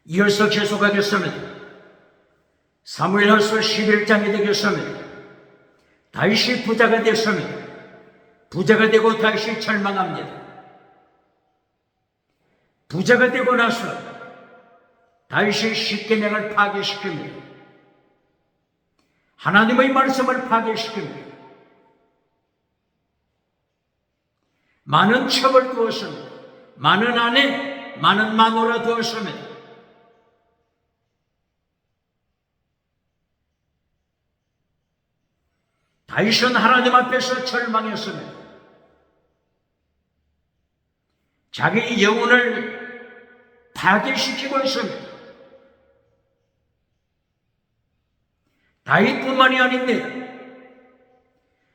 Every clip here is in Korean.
이어서 계속하겠습니다. 사무엘하서 11장이 되겠습니다. 다윗이 부자가 됐습니다. 부자가 되고 다윗이 절망합니다. 부자가 되고 나서 다윗이 십계명을 파괴시킵니다. 하나님의 말씀을 파괴시킵니다. 많은 첩을 두었습니다. 많은 아내, 많은 마누라 두었습니다. 다윗은 하나님 앞에서 절망했습니다. 자기 영혼을 파괴시키고 있습니다. 다윗뿐만이 아닙니다.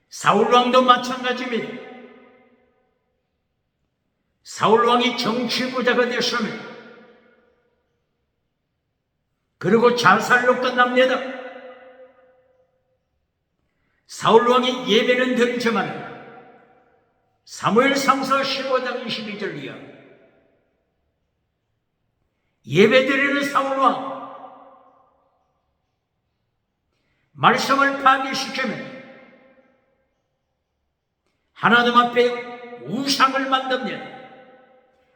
사울왕도 마찬가지입니다. 사울왕이 정치부자가 됐습니다. 그리고 자살로 끝납니다. 사울왕이 예배는 드리지만 사무엘상서 15장 22절 이하 예배드리는 사울왕 말씀을 파괴시키면 하나님 앞에 우상을 만듭니다.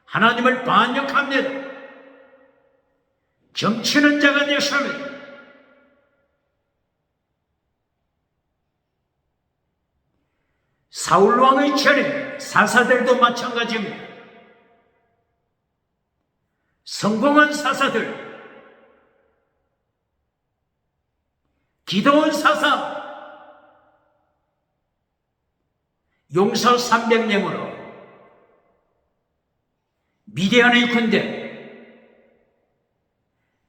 하나님을 반역합니다. 정치는 자가 되었습니다. 사울왕의 전에 사사들도 마찬가지입니다. 성공한 사사들, 기도원 사사, 용사 300명으로 미디안의 군대,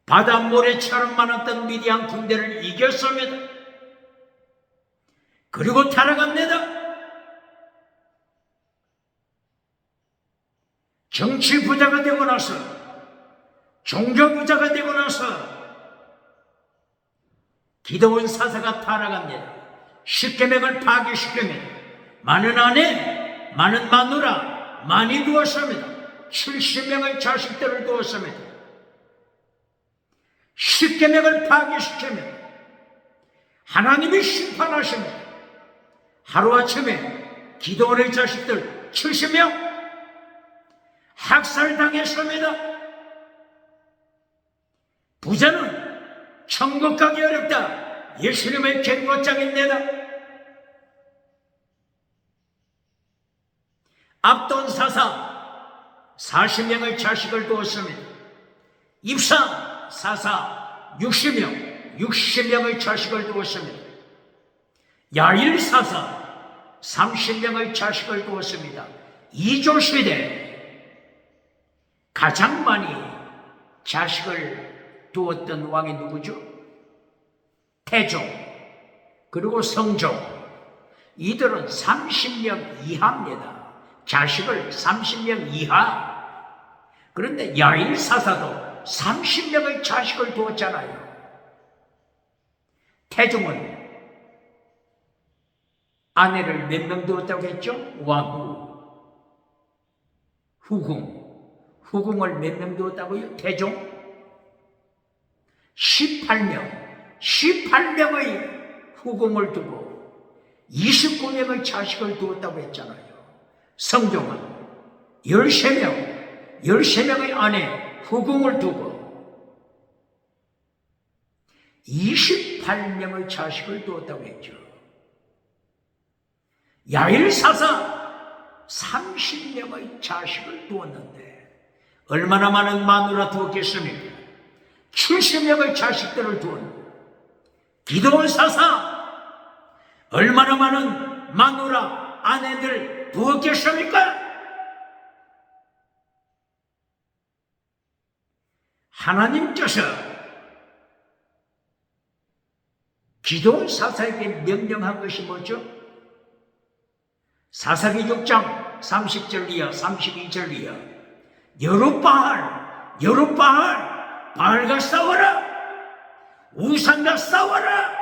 바닷모래처럼 많았던 미디안 군대를 이겼습니다. 그리고 타락합니다. 정치 부자가 되고 나서, 종교 부자가 되고 나서 기도원 사사가 타락합니다. 십계명을 파괴시킵니다. 많은 아내, 많은 마누라 많이 두었습니다. 70명의 자식들을 두었습니다. 십계명을 파괴시킵니다. 하나님이 심판하십니다. 하루아침에 기도원의 자식들 70명 학살당했습니다. 부자는 천국 가기 어렵다. 예수님의 경고장입니다. 압돈 사사 40명의 자식을 두었습니다. 입상 사사 60명의 자식을 두었습니다. 야일 사사 30명의 자식을 두었습니다. 이조 시대 가장 많이 자식을 두었던 왕이 누구죠? 태종, 그리고 성종. 이들은 30명 이하입니다. 자식을 30명 이하. 그런데 야일 사사도 30명의 자식을 두었잖아요. 태종은 아내를 몇 명 두었다고 했죠? 왕후, 후궁. 후궁을 몇 명 두었다고요? 태종? 18명의 후궁을 두고 29명의 자식을 두었다고 했잖아요. 성종은 13명의 아내 후궁을 두고 28명의 자식을 두었다고 했죠. 야일사사 30명의 자식을 두었는데 얼마나 많은 마누라 두었겠습니까? 70명의 자식들을 두었는데 기도원 사사 얼마나 많은 마누라 아내들 두었겠습니까? 하나님께서 기도원 사사에게 명령한 것이 뭐죠? 사사기 6장 30절 이하 32절 이하 여룻바알 바알과 싸워라, 우상과 싸워라.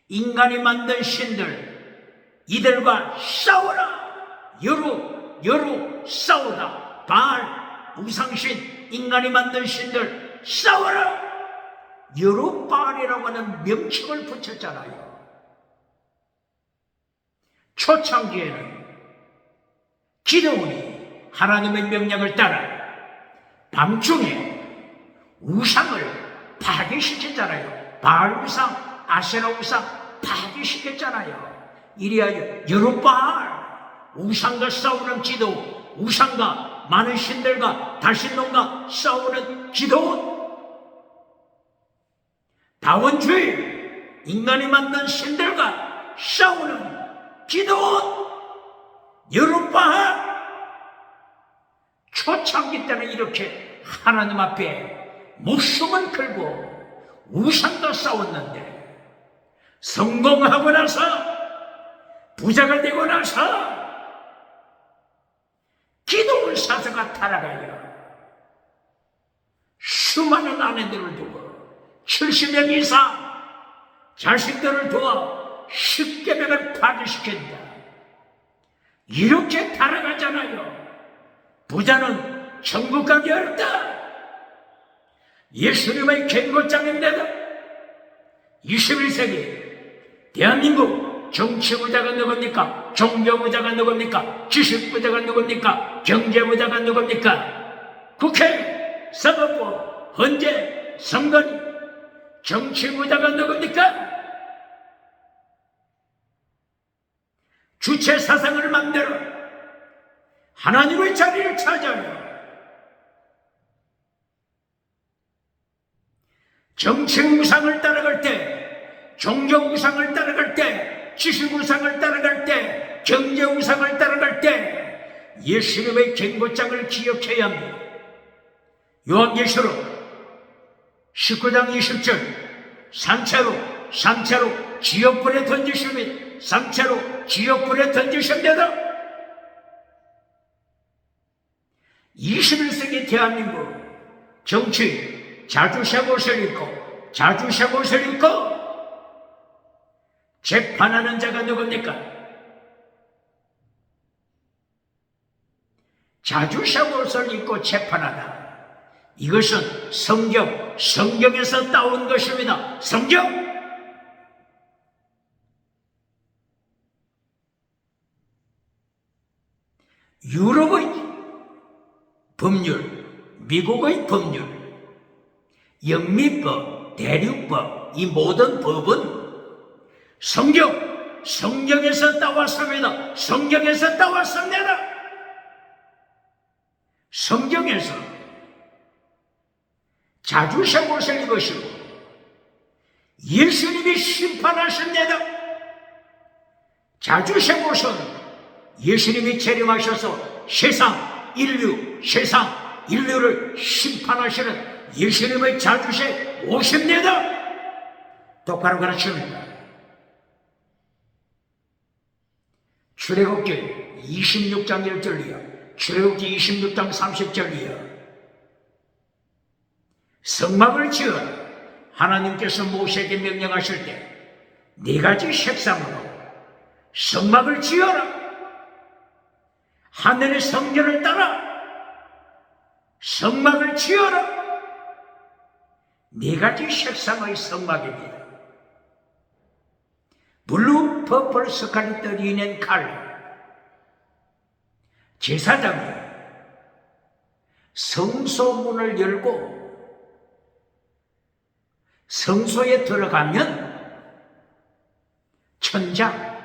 인간이 만든 신들 이들과 싸워라. 여루 싸우다. 바알 우상신, 인간이 만든 신들 싸워라! 여룹바알이라고 하는 명칭을 붙였잖아요. 초창기에는 기드온이 하나님의 명령을 따라 밤중에 우상을 파괴시켰잖아요. 바알 우상, 아세라 우상 파괴시켰잖아요. 이리하여 여룹바알, 우상과 싸우는 기드온, 우상과 많은 신들과 달신놈과 싸우는 기드온, 다원주의, 인간이 만든 신들과 싸우는 기드온, 여룹바알. 초창기 때는 이렇게 하나님 앞에 목숨을 걸고 우상과 싸웠는데, 성공하고 나서, 부자가 되고 나서 기드온 사서가 타락하여 수많은 아내들을 두고 70명 이상 자식들을 두어 십계명을 파괴시킨다. 이렇게 타락하잖아요. 부자는 천국 가기 어렵다. 예수님의 경고장인데도 21세기 대한민국 정치부자가 누굽니까? 종교부자가 누굽니까? 지식부자가 누굽니까? 경제부자가 누굽니까? 국회, 사법부, 헌재, 선거리, 정치부자가 누굽니까? 주체 사상을 만들어 하나님의 자리를 찾아요. 정치 우상을 따라갈 때, 종교 우상을 따라갈 때, 지식 우상을 따라갈 때, 경제 우상을 따라갈 때 예수님의 경고장을 기억해야 합니다. 요한계시록 19장 20절, 산채로 지옥불에 던지시면, 산채로 지옥불에 던지십니다. 21세기 대한민국 정치 자주색 옷을 입고 재판하는 자가 누굽니까? 자주색 옷을 입고 재판하다. 이것은 성경에서 따온 것입니다. 성경! 유럽의 법률, 미국의 법률, 영미법, 대륙법, 이 모든 법은 성경에서 따왔습니다. 성경에서 따왔습니다. 성경에서 자주색 옷을 입으시고 예수님이 심판하십니다. 자주색 옷은 예수님이 재림하셔서 세상 인류를 심판하시는 예수님의 자주색 옷입니다. 똑바로 가르칩니다. 출애굽기 26장 1절이요, 출애굽기 26장 30절이요. 성막을 지어라. 하나님께서 모세에게 명령하실 때 네 가지 색상으로 성막을 지어라. 하늘의 성전을 따라 성막을 지어라. 네 가지 색상의 성막입니다. 블루, 퍼플, 스칼렛, 리넨, 칼. 제사장이 성소문을 열고 성소에 들어가면 천장에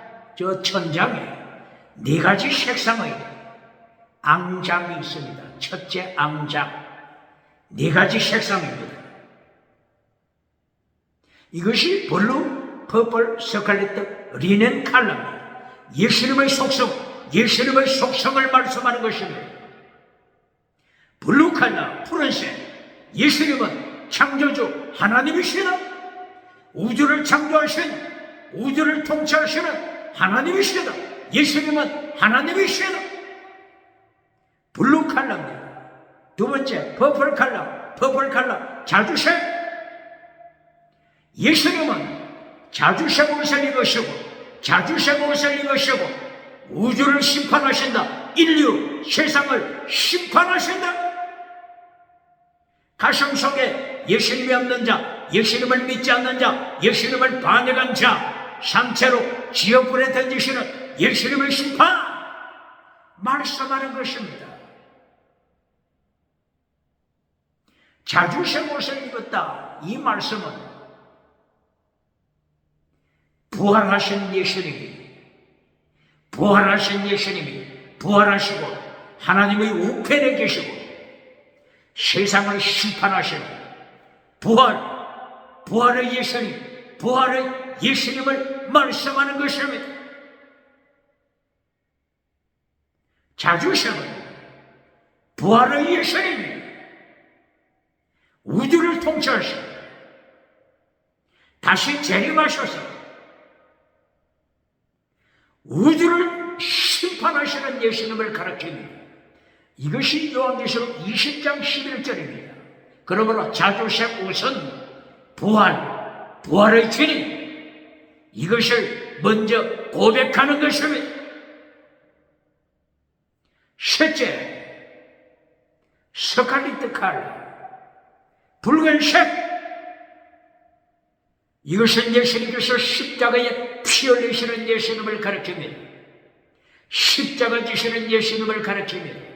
네 가지 색상의 앙장이 있습니다. 첫째 앙장, 네 가지 색상입니다. 이것이 블루, 퍼플, 스칼렛, 리넨, 칼라입니다. 예수님의 속성을 말씀하는 것입니다. 블루 칼라, 푸른색, 예수님은 창조주 하나님이시다. 우주를 창조하신, 우주를 통치하시는 하나님이시다. 예수님은 하나님이시다. 블루 칼라입니다. 두 번째 퍼플 칼라, 자주색. 예수님은 자주색 옷을 입으시고 우주를 심판하신다. 인류, 세상을 심판하신다. 가슴 속에 예수님이 없는 자, 예수님을 믿지 않는 자, 예수님을 반역한 자 상체로 지옥불에 던지시는 예수님의 심판 말씀하는 것입니다. 자주색 옷을 입었다. 이 말씀은 부활하신 예수님이 부활하시고 하나님의 우편에 계시고 세상을 심판하시는 부활의 예수님을 말씀하는 것입니다. 자주색은 부활의 예수님이 우주를 통치하시고 다시 재림하셔서 우주를 심판하시는 예수님을 가르칩니다. 이것이 요한계시록 20장 11절입니다. 그러므로 자주색 옷은 부활의 주님, 이것을 먼저 고백하는 것입니다. 셋째, 스칼리트 칼라, 붉은색. 이것은 예수님께서 십자가에 피 흘리시는 예수님을 가르칩니다. 십자가 지시는 예수님을 가르칩니다.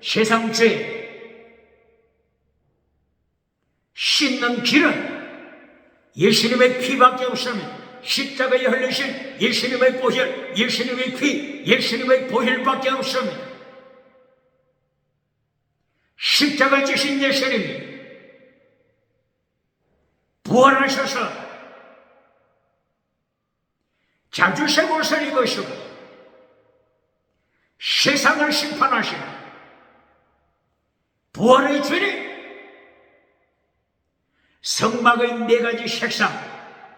세상 죄 씻는 길은 예수님의 피밖에 없습니다. 십자가에 흘리신 예수님의 보혈, 예수님의 피, 예수님의 보혈밖에 없습니다. 십자가 지신 예수님이 부활하셔서 자주색 옷을 입으시고 세상을 심판하시는 부활의 주님, 성막의 4가지 색상,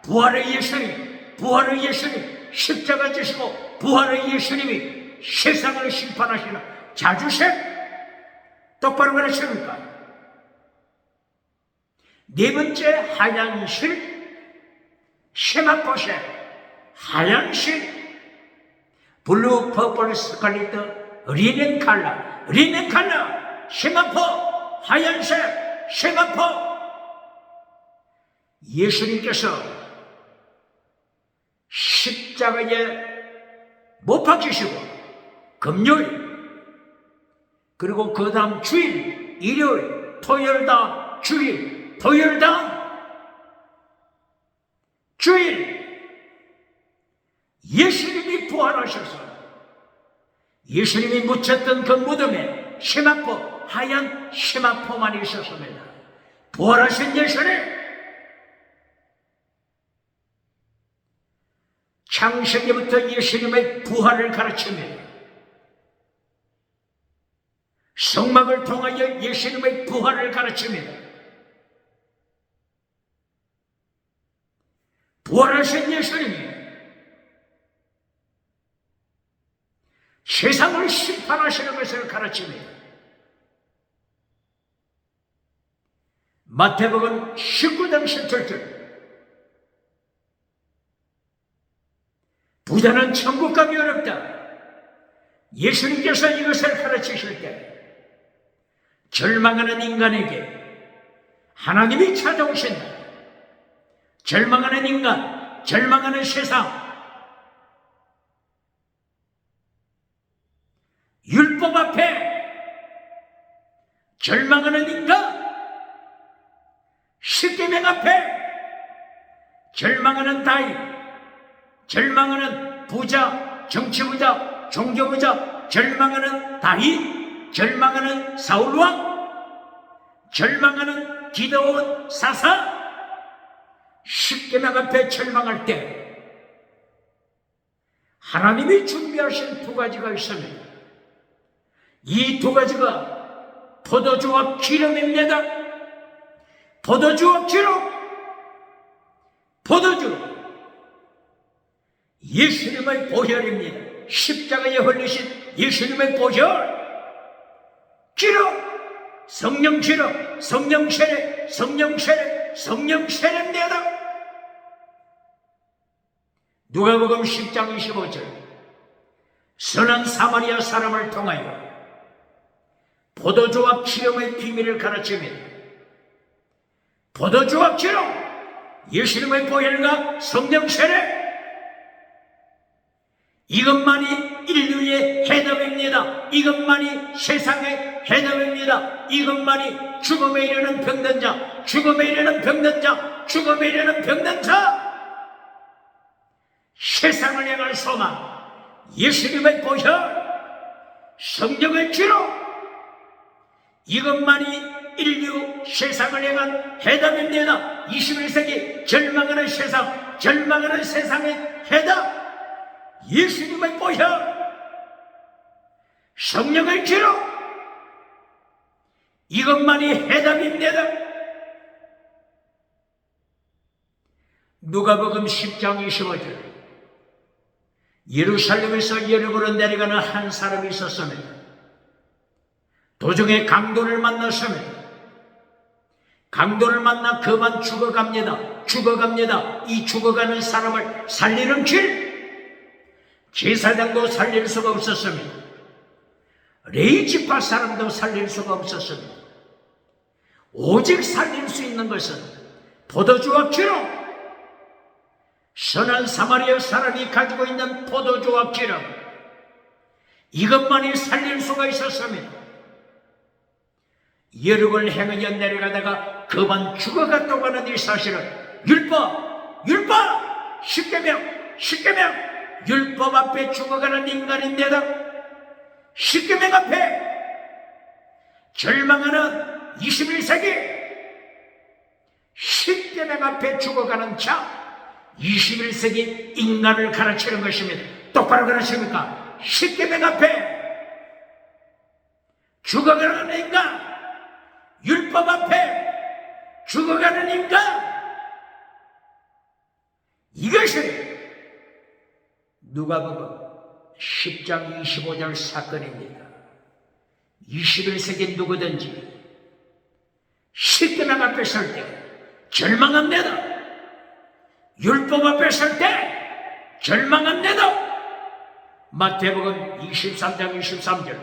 부활의 예수님, 십자가 지시고 부활의 예수님이 세상을 심판하시는 자주색, 똑바로 가르칩니까? 4번째, 하얀실, 세마포색, 하얀실, 블루, 퍼플, 스칼리트, 리넨 칼라, 세마포, 하얀색, 세마포. 예수님께서 십자가에 못 박히시고 금요일, 그리고 그 다음 주일, 일요일, 토요일 다음 주일, 토요일 다음 주일, 예수님이 부활하셔서 예수님이 묻혔던 그 무덤에 세마포, 하얀 세마포만 있었습니다. 부활하신 예수님, 창세기부터 예수님의 부활을 가르칩니다. 성막을 통하여 예수님의 부활을 가르칩니다. 부활하신 예수님이 세상을 심판하시는 것을 가르칩니다. 마태복음 19장 17절, 부자는 천국 가기 어렵다. 예수님께서 이것을 가르치실 때 절망하는 인간에게 하나님이 찾아오신다. 절망하는 인간, 절망하는 세상, 율법 앞에 절망하는 인간, 십계명 앞에 절망하는 다윗, 절망하는 부자, 정치부자, 종교부자, 절망하는 다윗, 절망하는 사울왕, 절망하는 기드온 사사, 십계명 앞에 절망할 때 하나님이 준비하신 2가지가 있습니다. 이 2가지가 포도주와 기름입니다. 포도주와 기름. 포도주, 예수님의 보혈입니다. 십자가에 흘리신 예수님의 보혈. 기름, 성령 기름, 성령 세례, 성령 세례, 성령 세례입니다. 누가복음 10장 25절, 선한 사마리아 사람을 통하여 포도주와 기름의 비밀을 가르칩니다. 포도주와 기름, 예수님의 보혈과 성령 세례, 이것만이 인류의 해답입니다. 이것만이 세상의 해답입니다. 이것만이 죽음에 이르는 병든 자, 죽음에 이르는 병든 자, 죽음에 이르는 병든 자, 세상을 향할 소망, 예수님의 보혈, 성령의 기름, 이것만이 인류 세상을 향한 해답입니다. 21세기 절망하는 세상, 절망하는 세상의 해답, 예수님의 보혈, 성령의 기름, 이것만이 해답입니다. 누가복음 10장 25절, 예루살렘에서 여리고로 내려가는 한 사람이 있었습니다. 도중에 강도를 만났습니다. 강도를 만나 그만 죽어갑니다. 죽어갑니다. 이 죽어가는 사람을 살리는 길, 제사장도 살릴 수가 없었습니다. 레위지파 사람도 살릴 수가 없었습니다. 오직 살릴 수 있는 것은 포도주와 기름, 선한 사마리아 사람이 가지고 있는 포도주와 기름, 이것만이 살릴 수가 있었습니다. 여리고를 향하여 내려가다가 그만 죽어갔다고 하는 이 사실은 율법, 십계명, 율법 앞에 죽어가는 인간인데다 십계명 앞에 절망하는 21세기, 십계명 앞에 죽어가는 자, 21세기 인간을 가르치는 것입니다. 똑바로 가르칩니까? 십계명 앞에 죽어가는 인간, 율법 앞에 죽어가는 인간, 이것이 누가복음 10장 25절 사건입니다. 21세기 누구든지 십계명 앞에 설 때 절망합니다. 율법 앞에 설 때 절망합니다. 마태복음 23장 23절,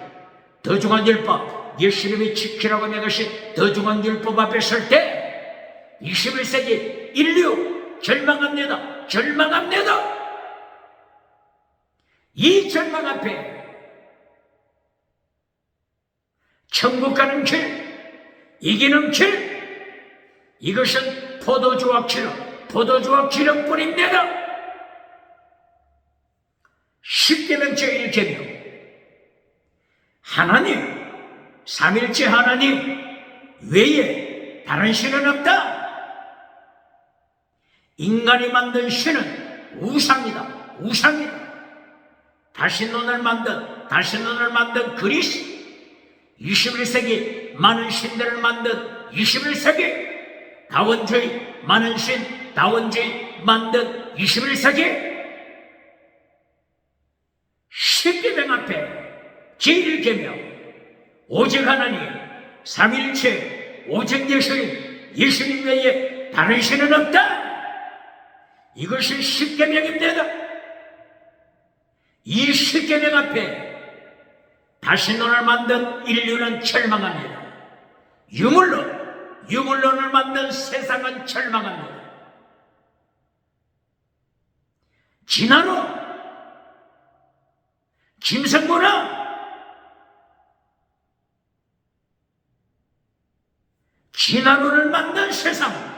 더 중한 율법, 예수님이 지키라고 한 것이 더 중한 율법 앞에 설 때 21세기 인류 절망합니다. 이 절망 앞에 천국 가는 길, 이기는 길, 이것은 포도주와 기름뿐입니다. 십계명 제1계명, 하나님, 삼일째 하나님 외에 다른 신은 없다. 인간이 만든 신은 우상이다. 다신론을 만든 그리스, 21세기 많은 신들을 만든 21세기, 다원주의, 많은 신, 다원주의 만든 21세기, 십계명 앞에 제1계명, 오직 하나님, 삼일체, 오직 예수님 외에 다른 신은 없다. 이것이 십계명입니다. 이 십계명 앞에 다신론을 만든 인류는 절망합니다. 유물론을 만든 세상은 절망합니다. 진화론, 김성문화, 진화론을 만든 세상,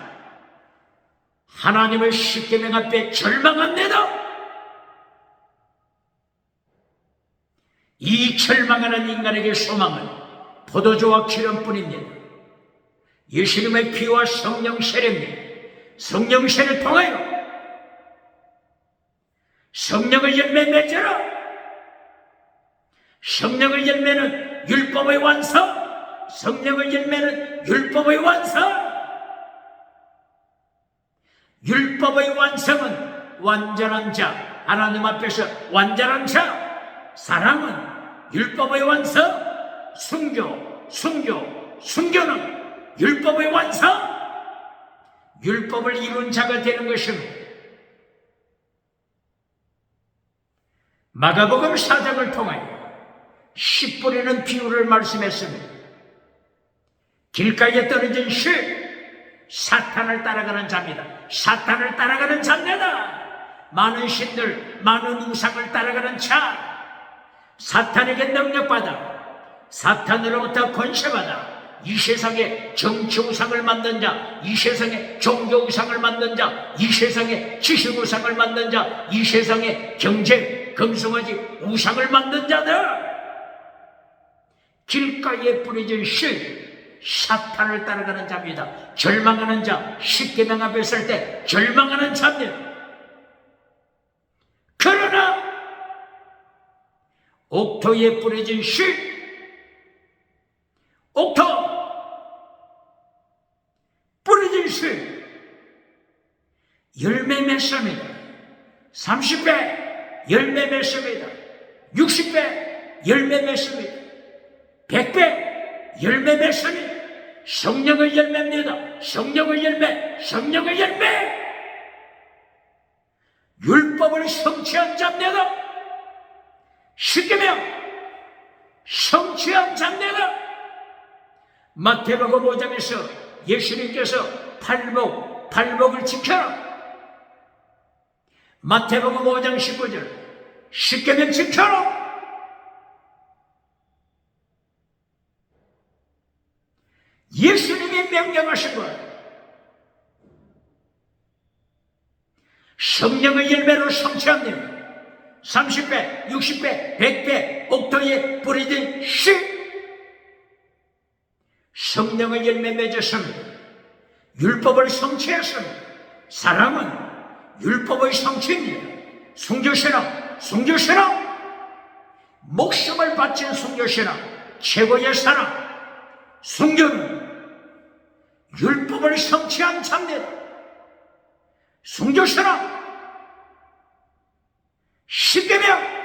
하나님의 십계명 앞에 절망합니다. 이 절망하는 인간에게 소망은 포도주와 기름뿐입니다. 예수님의 피와 성령 세례입니다. 성령 세례를 통하여 성령의 열매 맺어라. 성령의 열매는 율법의 완성, 성령의 열매는 율법의 완성. 율법의 완성은 완전한 자, 하나님 앞에서 완전한 자. 사랑은 율법의 완성, 순교는 율법의 완성, 율법을 이룬 자가 되는 것입니다. 마가복음 4장을 통하여 씨 뿌리는 비유를 말씀했습니다. 길가에 떨어진 시, 사탄을 따라가는 자입니다. 사탄을 따라가는 자입니다. 많은 신들, 많은 우상을 따라가는 자, 사탄에게 능력받아, 사탄으로부터 권세받아 이 세상에 정치 우상을 만든 자, 이 세상에 종교 우상을 만든 자, 이 세상에 지식 우상을 만든 자, 이 세상에 경제, 금송아지 우상을 만든 자들, 길가에 뿌려진 씨, 사탄을 따라가는 자입니다. 절망하는 자, 십계명 앞에 설 때 절망하는 자입니다. 그러나 옥토에 뿌려진 씨, 옥토 뿌려진 씨, 열매 맺습니다. 30배 열매 맺습니다. 60배 열매 맺습니다. 100배 열매 맺습니다. 성령의 열매입니다. 성령의 열매, 성령의 열매. 율법을 성취한 자입니다. 십계명 성취한 자입니다. 마태복음 5장에서 예수님께서 팔복을 지켜라. 마태복음 5장 19절 십계명 지켜라. 예수님이 명령하신 것, 성령의 열매로 성취합니다. 30배, 60배, 100배 옥토에 뿌려진 씨, 성령의 열매 맺었습니다. 율법을 성취했습니다. 사랑은 율법의 성취입니다. 순교신앙, 순교신앙, 목숨을 바친 순교신앙, 최고의 사랑. 순교는 율법을 성취한 자입니다. 순교신앙, 십계명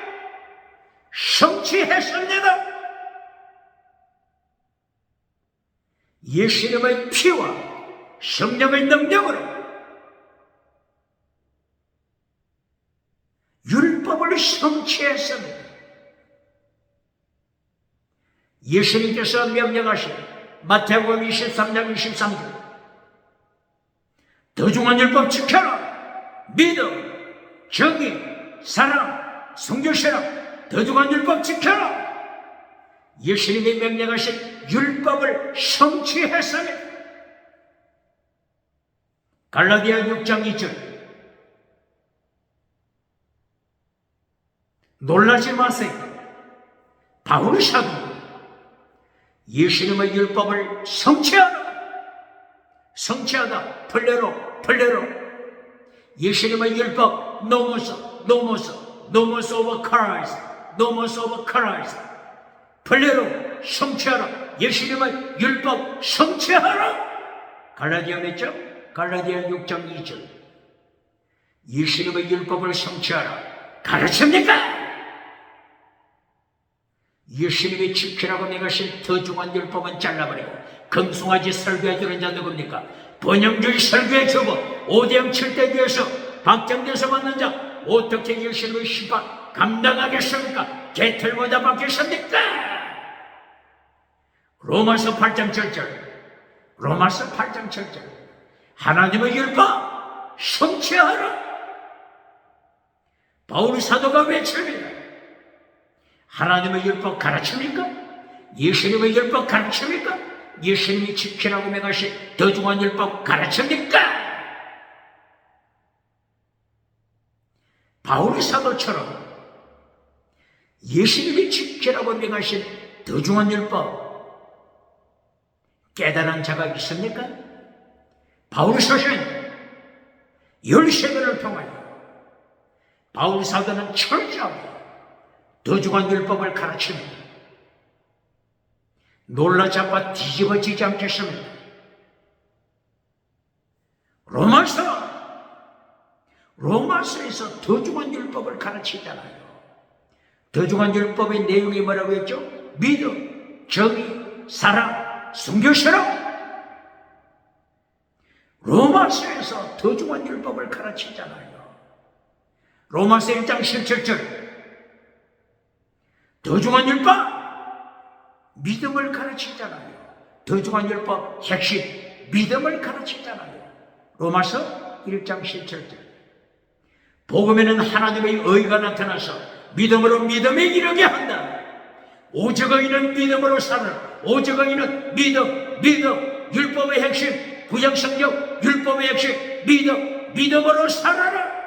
성취했습니다. 예수님의 피와 성령의 능력으로 율법을 성취했습니다. 예수님께서 명령하신 마태복음 23장 23절 더 중한 율법 지켜라. 믿음, 정의, 사랑, 순교신앙, 더 중한 율법 지켜라. 예수님이 명령하신 율법을 성취했습니다. 갈라디아 6장 2절 놀라지 마세요. 바울 사도 예수님의 율법을 성취하라. 성취하다. 플레로. 예수님의 율법 노모스 오브 크라이스트. 노모스 오브 크라이스트. 플레로 성취하라. 예수님의 율법 성취하라. 갈라디아 몇 장? 갈라디아 6장 2절. 예수님의 율법을 성취하라. 가르칩니까? 예수님이 지키라고 명하신 더 중한 율법은 잘라버리고 금송아지 설교해주는 자 누굽니까? 번영주의 설교해주고 오대양 7대교에서 박정대에서 받는 자 어떻게 예수님의 심판 감당하겠습니까? 개털보다 받겠습니까? 로마서 8장 7절 로마서 8장 7절 하나님의 율법 성취하라. 바울 사도가 외칩니다. 하나님의 율법 가르칩니까? 예수님의 율법 가르칩니까? 예수님이 지키라고 명하신 더 중한 율법 가르칩니까? 바울의 사도처럼 예수님이 지키라고 명하신 더 중한 율법 깨달은 자가 있습니까? 바울 서신 13권을 통하여 바울 사도는 철저하게 더 중한 율법을 가르칩니다. 놀라자마 뒤집어지지 않겠습니다. 로마서에서 더 중한 율법을 가르치잖아요. 더 중한 율법의 내용이 뭐라고 했죠? 믿음, 정의, 사랑, 순교신앙. 로마서에서 더 중한 율법을 가르치잖아요. 로마서 1장 17절 더 중한 율법 믿음을 가르치잖아요. 더 중요한 율법 핵심 믿음을 가르치잖아요. 로마서 1장 17절. 복음에는 하나님의 의가 나타나서 믿음으로 믿음에 이르게 한다. 오직 의인은 믿음으로 살아. 오직 의인은 믿음, 율법의 핵심, 구약성경 율법의 핵심, 믿음으로 살아라.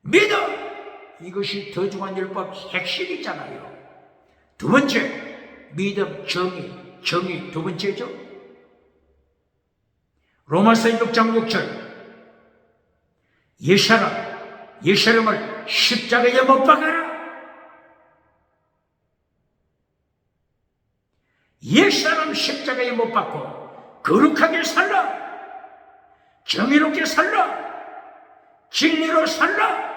믿음, 이것이 더 중요한 율법 핵심이잖아요. 두 번째, 믿음, 정의 두 번째죠. 로마서 6장 6절. 옛사람을 십자가에 못 박아라. 옛사람 십자가에 못 박고 거룩하게 살라. 정의롭게 살라. 진리로 살라.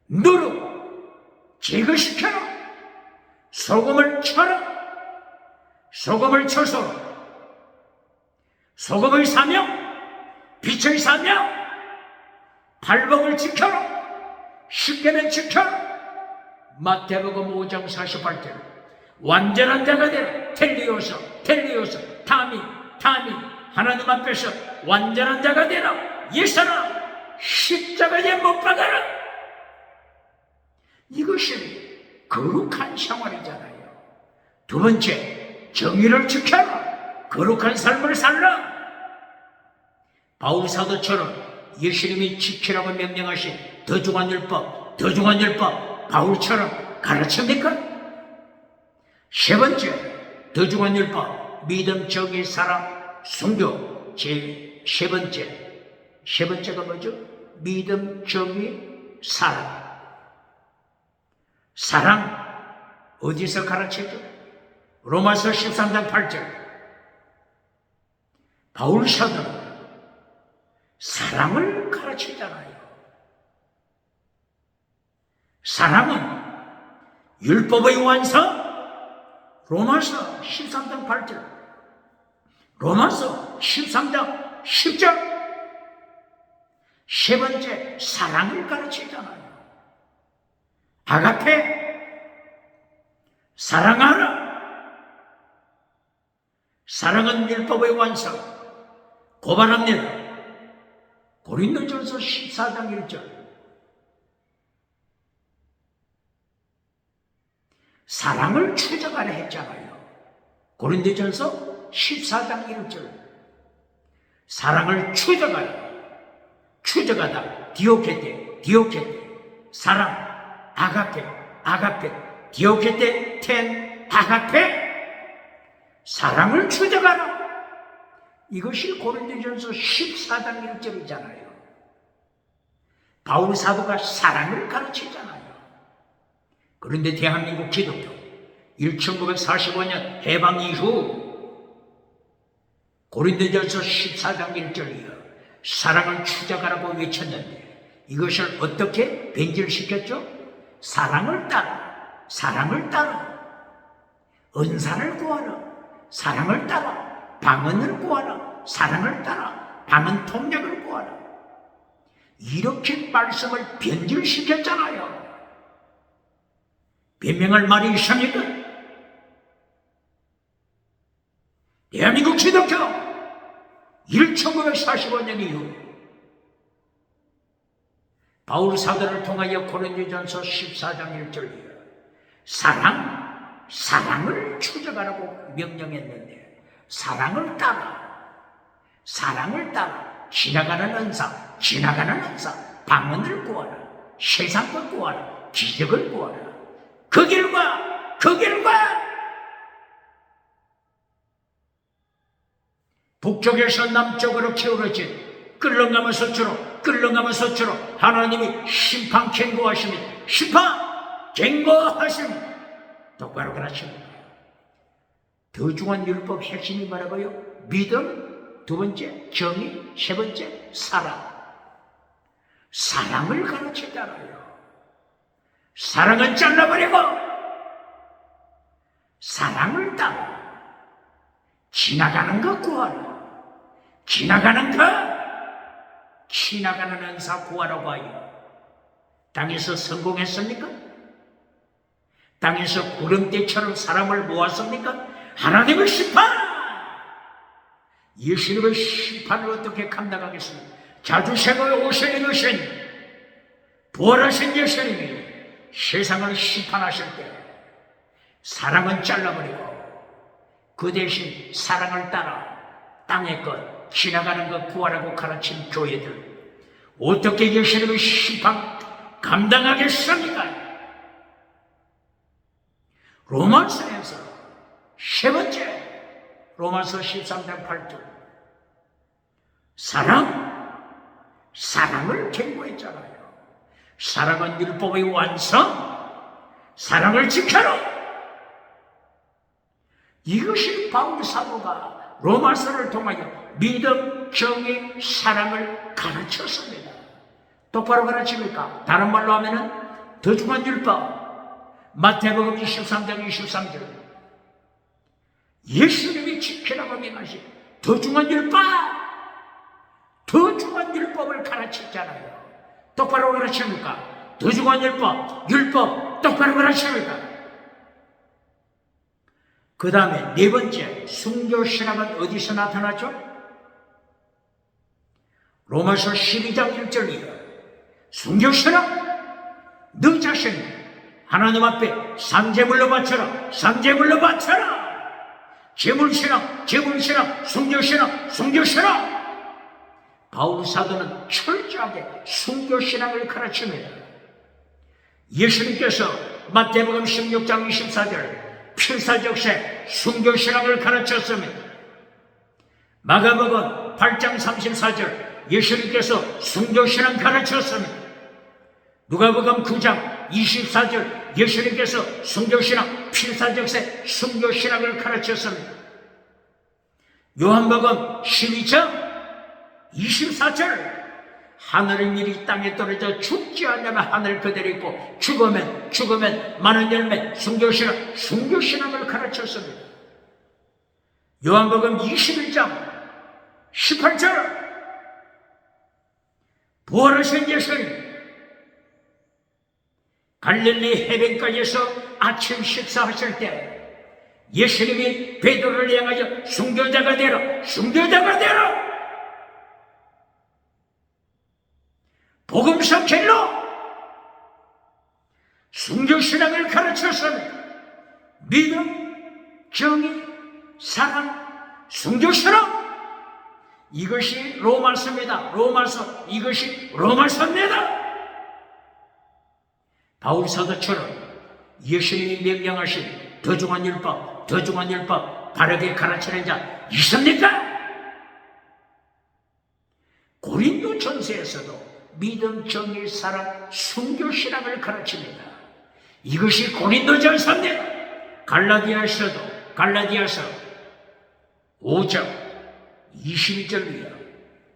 누룩 제거시켜라. 소금을 쳐라. 소금을 쳐서 소금의 사명, 빛의 사명, 발복을 지켜라. 십계명 지켜라. 마태복음 5장 48절. 완전한 자가 되라. 텔리오서, 타미, 하나님 앞에서 완전한 자가 되라. 옛사람 십자가에 못 박아라. 이것이 거룩한 생활이잖아요. 두 번째, 정의를 지켜라. 거룩한 삶을 살라. 바울 사도처럼 예수님이 지키라고 명령하신 더 중요한 율법 바울처럼 가르칩니까? 세 번째, 더 중요한 율법 믿음, 정의, 사랑, 순교. 세 번째가 뭐죠? 믿음, 정의, 사랑 어디서 가르치죠? 로마서 13장 8절. 바울 사도는 사랑을 가르치잖아요. 사랑은 율법의 완성. 로마서 13장 8절. 로마서 13장 10절. 세 번째, 사랑을 가르치잖아요. 아가페, 사랑하라. 사랑은 율법의 완성. 고발합니다. 고린도전서 14장 1절. 사랑을 추적하라 했잖아요. 고린도전서 14장 1절. 사랑을 추적하다. 디오케테. 사랑, 아가페, 디오케테, 아가페. 사랑을 추적하라. 이것이 고린도전서 14장 1절이잖아요. 바울 사도가 사랑을 가르치잖아요. 그런데 대한민국 기독교 1945년 해방 이후 고린도전서 14장 1절이요. 사랑을 추적하라고 외쳤는데 이것을 어떻게 변질시켰죠? 사랑을 따라. 은사를 구하라. 사랑을 따라. 방언을 구하라. 사랑을 따라. 방언 통역을 구하라. 이렇게 말씀을 변질시켰잖아요. 변명할 말이 있습니까? 대한민국 기독교 1945년 이후 바울 사도를 통하여 고린도전서 14장 1절이요. 사랑을 추적하라고 명령했는데 사랑을 따라 지나가는 은사, 방언을 구하라. 세상을 구하라. 기적을 구하라. 그 길과 북쪽에서 남쪽으로 기울어진 끌렁가면 서초로 하나님이 심판 경고하십니다. 똑바로 가르칩니다. 더 중요한 율법 핵심이 뭐라고요? 믿음, 두 번째 정의, 세 번째 사랑을 가르치잖아요. 사랑은 잘라버리고 사랑을 따라 지나가는 거 구하라. 지나가는 은사 구하라고 하여 땅에서 성공했습니까? 땅에서 구름대처럼 사람을 모았습니까? 하나님의 심판! 예수님의 심판을 어떻게 감당하겠습니까? 자주생을 오셔내신 부활하신 예수님이 세상을 심판하실 때 사랑은 잘라버리고 그 대신 사랑을 따라 땅의 것, 지나가는 것 구하라고 가르친 교회들, 어떻게 예수님의 심판 감당하겠습니까? 로마서에서 세 번째, 로마서 13장 8절, 사랑을 경고했잖아요. 사랑은 율법의 완성, 사랑을 지켜라. 이것이 바울 사도가 로마서를 통하여 믿음, 정의, 사랑을 가르쳤습니다. 똑바로 가르칩니까? 다른 말로 하면은 더 중한 율법, 마태복음 23장 23절, 예수님이 지키라고 명하신 더 중한 율법, 더 중한 율법을 가르쳤잖아요. 똑바로 가르칩니까? 더 중한 율법 똑바로 가르칩니까? 그 다음에 네 번째, 순교신앙은 어디서 나타나죠? 로마서 12장 1절이에요. 순교신앙, 너 자신이 하나님 앞에 상제물로 바쳐라, 상제물로 바쳐라. 제물신앙, 순교신앙. 바울 사도는 철저하게 순교신앙을 가르칩니다. 예수님께서 마태복음 16장 24절 필사적세 순교신앙을 가르쳤습니다. 마가복음 8장 34절 예수님께서 순교신앙 가르쳤습니다. 누가복음 9장 24절 예수님께서 순교신앙 필사적세 순교신앙을 가르쳤습니다. 요한복음 12장 24절 하늘의 밀이 땅에 떨어져 죽지 않으면 하늘 그대로 있고 죽으면 많은 열매 순교신앙을 가르쳤습니다. 요한복음 21장 18절 부활하신 예수님 갈릴리 해변가에서 아침 식사하실 때 예수님이 베드로를 향하여 순교자가 되라 복음서 길로 순교신앙을 가르쳤습니다. 믿음, 정의, 사랑, 순교신앙, 이것이 로마서입니다. 이것이 로마서입니다. 바울 사도처럼 예수님이 명령하신 더 중한 율법 바르게 가르치는 자 있습니까? 고린도 전서에서도 믿음, 정의, 사랑, 순교신앙을 가르칩니다. 이것이 고린도전서입니다. 갈라디아서 5장 22절이요.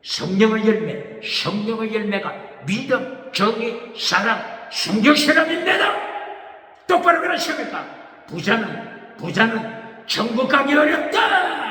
성령의 열매가 믿음, 정의, 사랑, 순교신앙입니다. 똑바로 가르칩니다. 부자는 천국 가기 어렵다.